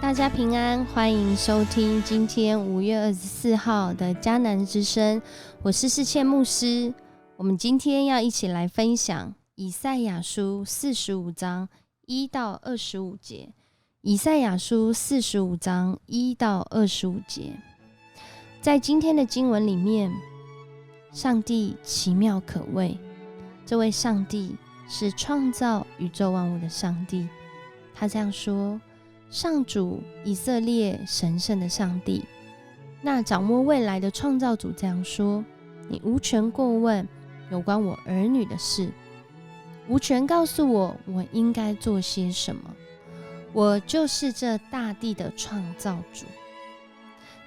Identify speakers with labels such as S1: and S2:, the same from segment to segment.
S1: 大家平安，欢迎收听今天5月24号的迦南之声，我是世倩牧师。我们今天要一起来分享以赛亚书45章1到25节。以赛亚书45章1到25节，在今天的经文里面，上帝奇妙可畏。这位上帝是创造宇宙万物的上帝，他这样说：上主以色列神圣的上帝，那掌握未来的创造主这样说：你无权过问有关我儿女的事，无权告诉我应该做些什么。我就是这大地的创造主。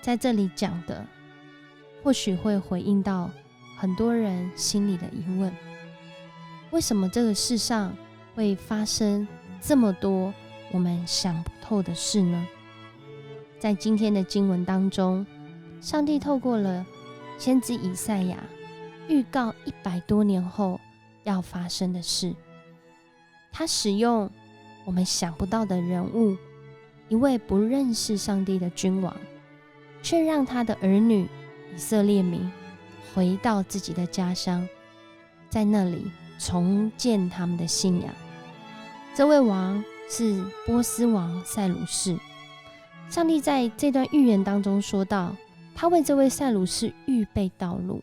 S1: 在这里讲的或许会回应到很多人心里的疑问，为什么这个世上会发生这么多我们想不透的事呢？在今天的经文当中，上帝透过了先知以赛亚预告100多年后要发生的事。他使用我们想不到的人物，一位不认识上帝的君王，却让他的儿女以色列民回到自己的家乡，在那里重建他们的信仰。这位王是波斯王塞鲁士。上帝在这段预言当中说到，他为这位塞鲁士预备道路，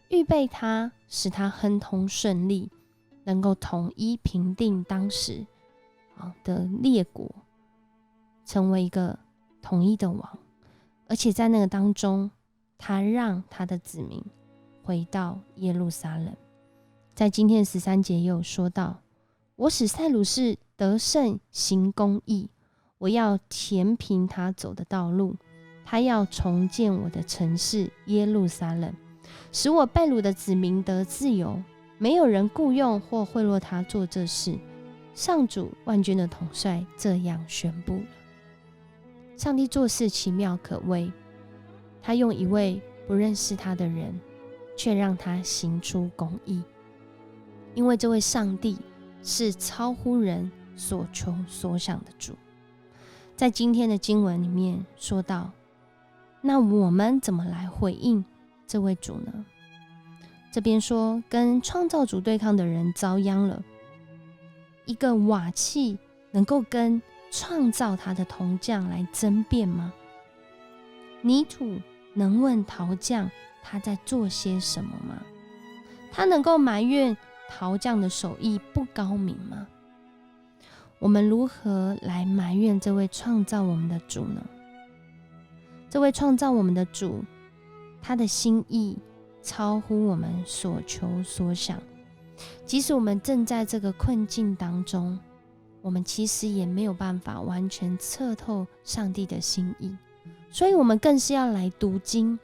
S1: 预备他，使他亨通顺利，能够统一平定当时的列国，成为一个统一的王。而且在那个当中，他让他的子民回到耶路撒冷。在今天13节也有说到，我使塞鲁士得胜行公义，我要填平他走的道路，他要重建我的城市耶路撒冷，使我被掳的子民得自由，没有人雇用或贿赂他做这事。上主万军的统帅这样宣布了。上帝做事奇妙可畏，他用一位不认识他的人，却让他行出公义。因为这位上帝是超乎人所求所想的主。在今天的经文里面说到，那我们怎么来回应这位主呢？这边说，跟创造主对抗的人遭殃了。一个瓦器能够跟创造他的铜匠来争辩吗？泥土能问陶匠他在做些什么吗？他能够埋怨陶匠的手艺不高明吗？我们如何来埋怨这位创造我们的主呢？这位创造我们的主，他的心意超乎我们所求所想。即使我们正在这个困境当中，我们其实也没有办法完全测透上帝的心意，所以我们更是要来读经。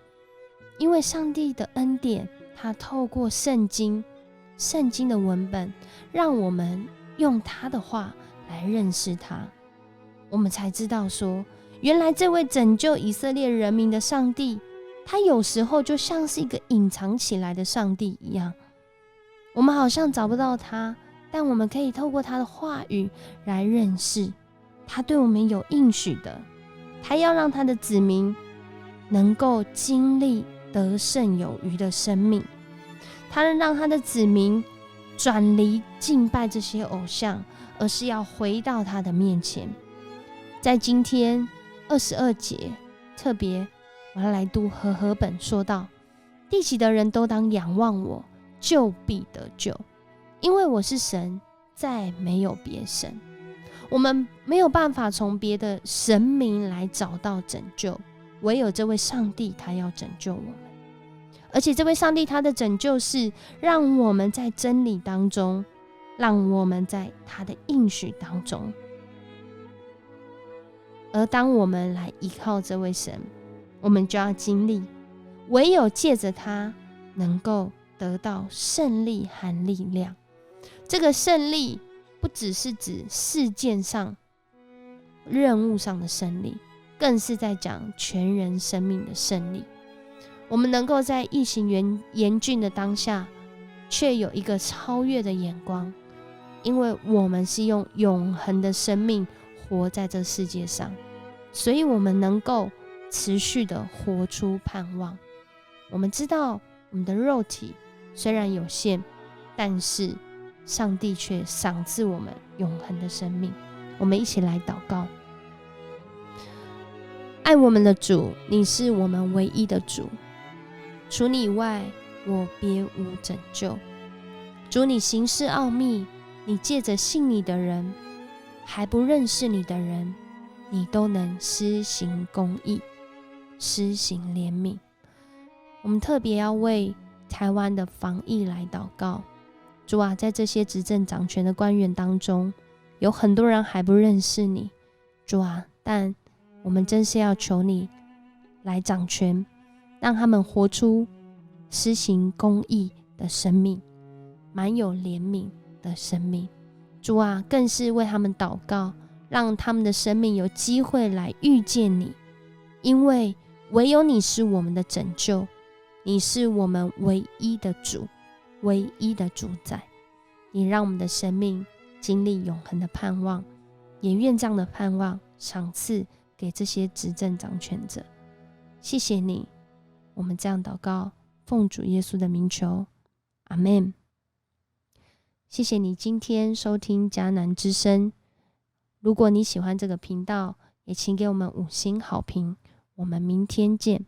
S1: 因为上帝的恩典，他透过圣经的文本，让我们用他的话来认识他，我们才知道说，原来这位拯救以色列人民的上帝，他有时候就像是一个隐藏起来的上帝一样。我们好像找不到他，但我们可以透过他的话语来认识他对我们有应许的，他要让他的子民能够经历得胜有余的生命，他让他的子民转离敬拜这些偶像，而是要回到他的面前。在今天22节，特别我要来读和合本，说到，地起的人都当仰望我，就必得救，因为我是神，再没有别神。我们没有办法从别的神明来找到拯救，唯有这位上帝，他要拯救我们。而且这位上帝，他的拯救是让我们在真理当中，让我们在他的应许当中。而当我们来依靠这位神，我们就要经历，唯有借着他能够得到胜利和力量。这个胜利不只是指事件上任务上的胜利，更是在讲全人生命的胜利。我们能够在疫情严峻的当下，却有一个超越的眼光，因为我们是用永恒的生命活在这世界上，所以我们能够持续的活出盼望。我们知道我们的肉体虽然有限，但是上帝却赏赐我们永恒的生命。我们一起来祷告。爱我们的主，你是我们唯一的主，除你以外，我别无拯救。主，你行事奥秘，你借着信你的人，还不认识你的人，你都能施行公义，施行怜悯。我们特别要为台湾的防疫来祷告。主啊，在这些执政掌权的官员当中，有很多人还不认识你，主啊，但我们真是要求你来掌权，让他们活出施行公义的生命，满有怜悯的生命。主啊，更是为他们祷告，让他们的生命有机会来遇见你，因为唯有你是我们的拯救，你是我们唯一的主，唯一的主宰。你让我们的生命经历永恒的盼望，也愿这样的盼望赏赐给这些执政掌权者。谢谢你，我们这样祷告，奉主耶稣的名求，阿们。谢谢你今天收听迦南之声。如果你喜欢这个频道，也请给我们5星好评。我们明天见。